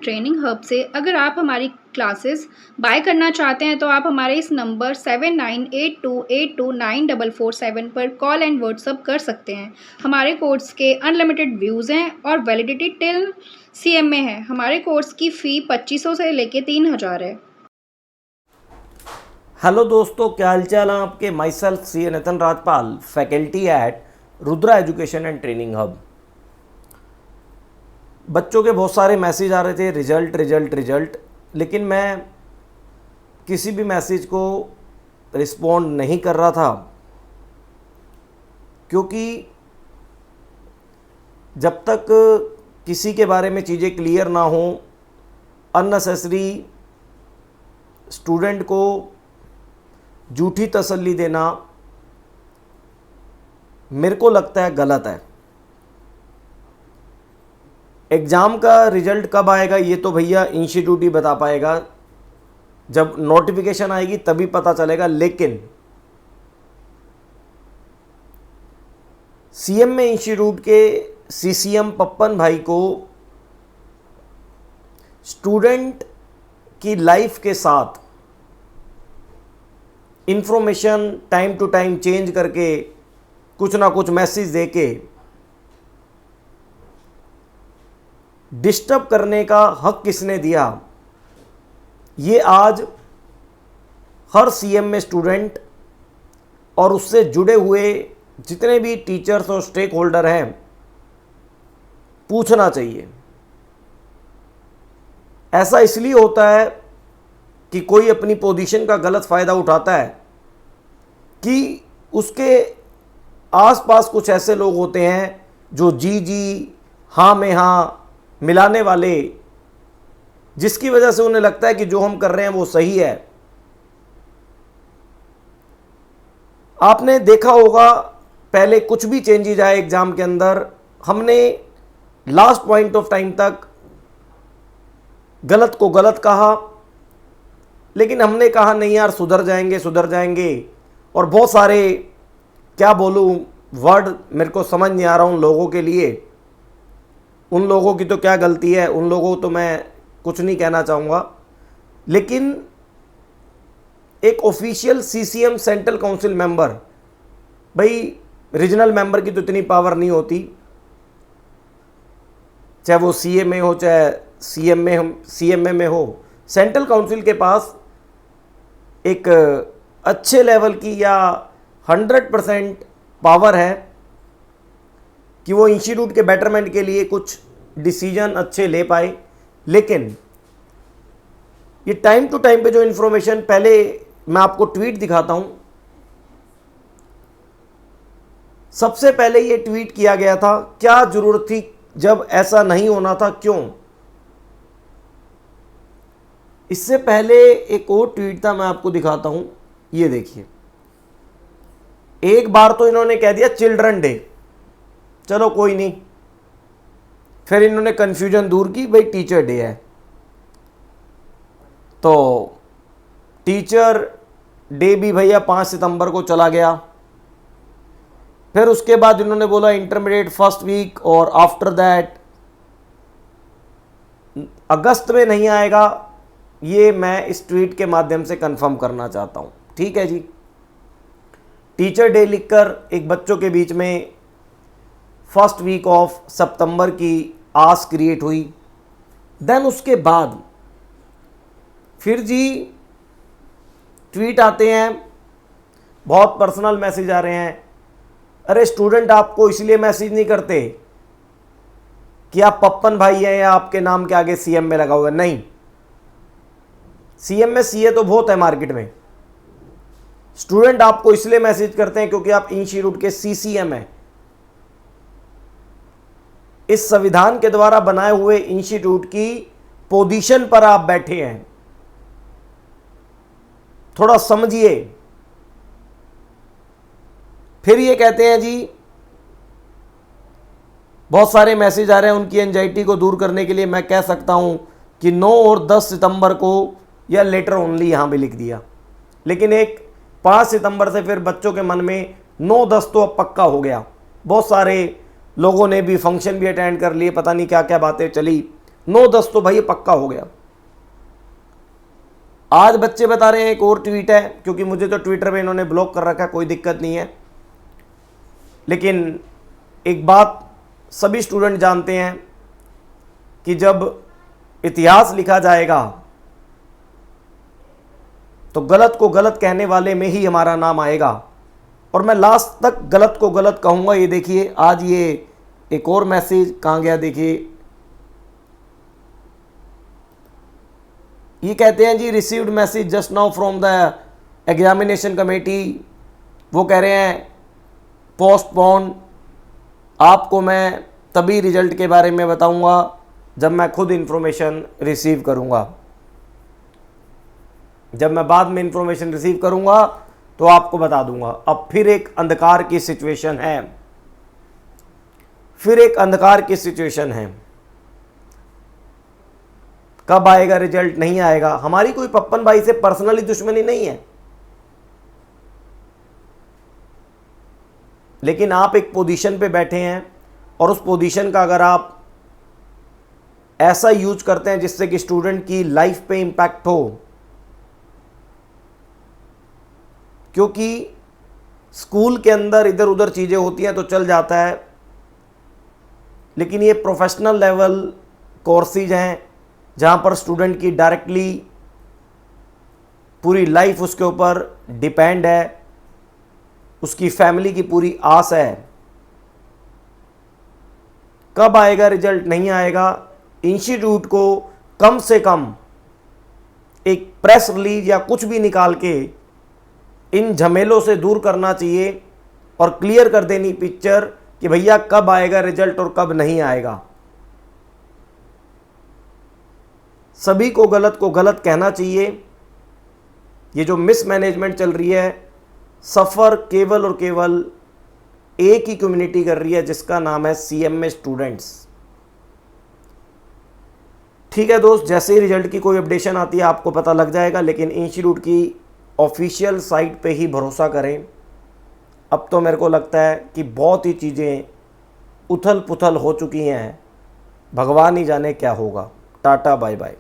Training hub से अगर आप हमारी क्लासेस बाय करना चाहते हैं तो आप हमारे इस नंबर 7982829447 पर कॉल एंड व्हाट्सअप कर सकते हैं। हमारे कोर्स के अनलिमिटेड व्यूज़ हैं और वैलिडिटी टिल CMA है। हमारे कोर्स की फ़ी 2500 से लेके 3000 है। हेलो दोस्तों, क्या हालचाल है आपके। My self CA Nitin Rajpal, faculty at Rudra education and training hub. बच्चों के बहुत सारे मैसेज आ रहे थे, रिजल्ट रिजल्ट रिजल्ट, लेकिन मैं किसी भी मैसेज को रिस्पॉन्ड नहीं कर रहा था, क्योंकि जब तक किसी के बारे में चीज़ें क्लियर ना हो, अननेसेसरी स्टूडेंट को झूठी तसल्ली देना मेरे को लगता है गलत है। एग्ज़ाम का रिजल्ट कब आएगा ये तो भैया इंस्टीट्यूट ही बता पाएगा, जब नोटिफिकेशन आएगी तभी पता चलेगा। लेकिन CMA इंस्टीट्यूट के CCM पप्पन भाई को स्टूडेंट की लाइफ के साथ information time to time change करके कुछ ना कुछ मैसेज देके डिस्टर्ब करने का हक किसने दिया, ये आज हर CMA स्टूडेंट और उससे जुड़े हुए जितने भी टीचर्स और स्टेक होल्डर हैं पूछना चाहिए। ऐसा इसलिए होता है कि कोई अपनी पोजीशन का गलत फ़ायदा उठाता है कि उसके आसपास कुछ ऐसे लोग होते हैं जो जी हाँ में हाँ मिलाने वाले, जिसकी वजह से उन्हें लगता है कि जो हम कर रहे हैं वो सही है। आपने देखा होगा पहले कुछ भी चेंजेज आए एग्ज़ाम के अंदर, हमने लास्ट पॉइंट ऑफ टाइम तक गलत को गलत कहा, लेकिन हमने कहा नहीं यार सुधर जाएंगे सुधर जाएंगे। और बहुत सारे क्या बोलूँ वर्ड मेरे को समझ नहीं आ रहा उन लोगों के लिए। उन लोगों की तो क्या गलती है, उन लोगों को तो मैं कुछ नहीं कहना चाहूँगा, लेकिन एक official CCM central council member, भाई रीजनल मेंबर की तो इतनी पावर नहीं होती, चाहे वो CA में हो चाहे CMA में हो। सेंट्रल काउंसिल के पास एक अच्छे लेवल की या 100% पावर है कि वो इंस्टीट्यूट के बेटरमेंट के लिए कुछ डिसीजन अच्छे ले पाए। लेकिन ये टाइम टू टाइम पे जो इन्फॉर्मेशन, पहले मैं आपको ट्वीट दिखाता हूं। सबसे पहले ये ट्वीट किया गया था, क्या जरूरत थी जब ऐसा नहीं होना था, क्यों। इससे पहले एक और ट्वीट था, मैं आपको दिखाता हूं, ये देखिए। एक बार तो इन्होंने कह दिया चिल्ड्रन डे, चलो कोई नहीं, फिर इन्होंने कन्फ्यूजन दूर की, भाई टीचर डे है। तो टीचर डे भी भैया 5 सितंबर को चला गया। फिर उसके बाद इन्होंने बोला इंटरमीडिएट फर्स्ट वीक, और आफ्टर दैट अगस्त में नहीं आएगा। ये मैं इस ट्वीट के माध्यम से कंफर्म करना चाहता हूँ, ठीक है जी। टीचर डे लिखकर एक बच्चों के बीच में फर्स्ट वीक ऑफ सितंबर की आस क्रिएट हुई। देन उसके बाद फिर जी ट्वीट आते हैं, बहुत पर्सनल मैसेज आ रहे हैं। अरे स्टूडेंट, आपको इसलिए मैसेज नहीं करते कि आप पप्पन भाई हैं या आपके नाम के आगे CMA लगा हुआ है, नहीं। CMA CA तो बहुत है मार्केट में। स्टूडेंट आपको इसलिए मैसेज करते हैं क्योंकि आप इंस्टीट्यूट के CCM हैं। इस संविधान के द्वारा बनाए हुए इंस्टीट्यूट की पोजीशन पर आप बैठे हैं, थोड़ा समझिए। फिर ये कहते हैं जी, बहुत सारे मैसेज आ रहे हैं, उनकी एंजाइटी को दूर करने के लिए मैं कह सकता हूं कि 9 और 10 सितंबर को, या लेटर ओनली यहां भी लिख दिया, लेकिन एक 5 सितंबर से फिर बच्चों के मन में 9-10 तो अब पक्का हो गया। बहुत सारे लोगों ने भी फंक्शन भी अटेंड कर लिए, पता नहीं क्या क्या बातें चली। 9-10 तो भाई ये पक्का हो गया। आज बच्चे बता रहे हैं, एक और ट्वीट है, क्योंकि मुझे तो ट्विटर पे इन्होंने ब्लॉक कर रखा है, कोई दिक्कत नहीं है, लेकिन एक बात सभी स्टूडेंट जानते हैं कि जब इतिहास लिखा जाएगा तो गलत को गलत कहने वाले में ही हमारा नाम आएगा, और मैं लास्ट तक गलत को गलत कहूँगा। ये देखिए, आज ये एक और मैसेज कहाँ गया, देखिए, ये कहते हैं जी received message just now from the examination committee. वो कह रहे हैं पोस्टपोन, आपको मैं तभी रिजल्ट के बारे में बताऊंगा जब मैं खुद इंफॉर्मेशन रिसीव करूंगा। जब मैं बाद में इंफॉर्मेशन रिसीव करूंगा तो आपको बता दूंगा। अब फिर एक अंधकार की सिचुएशन है, फिर एक अंधकार की सिचुएशन है। कब आएगा रिजल्ट, नहीं आएगा। हमारी कोई पप्पन भाई से पर्सनली दुश्मनी नहीं है, लेकिन आप एक पोजीशन पे बैठे हैं और उस पोजीशन का अगर आप ऐसा यूज करते हैं जिससे कि स्टूडेंट की लाइफ पे इंपैक्ट हो, क्योंकि स्कूल के अंदर इधर उधर चीज़ें होती हैं तो चल जाता है, लेकिन ये प्रोफेशनल लेवल कोर्सेज हैं जहाँ पर स्टूडेंट की डायरेक्टली पूरी लाइफ उसके ऊपर डिपेंड है, उसकी फैमिली की पूरी आस है। कब आएगा रिजल्ट, नहीं आएगा। इंस्टीट्यूट को कम से कम एक प्रेस रिलीज या कुछ भी निकाल के इन झमेलों से दूर करना चाहिए और क्लियर कर देनी पिक्चर कि भैया कब आएगा रिजल्ट और कब नहीं आएगा। सभी को गलत कहना चाहिए। ये जो मिसमैनेजमेंट चल रही है, सफ़र केवल और केवल एक ही कम्युनिटी कर रही है जिसका नाम है CMA स्टूडेंट्स। ठीक है दोस्त, जैसे ही रिजल्ट की कोई अपडेशन आती है आपको पता लग जाएगा, लेकिन इंस्टीट्यूट की ऑफिशियल साइट पे ही भरोसा करें। अब तो मेरे को लगता है कि बहुत ही चीज़ें उथल पुथल हो चुकी हैं, भगवान ही जाने क्या होगा। Tata bye bye.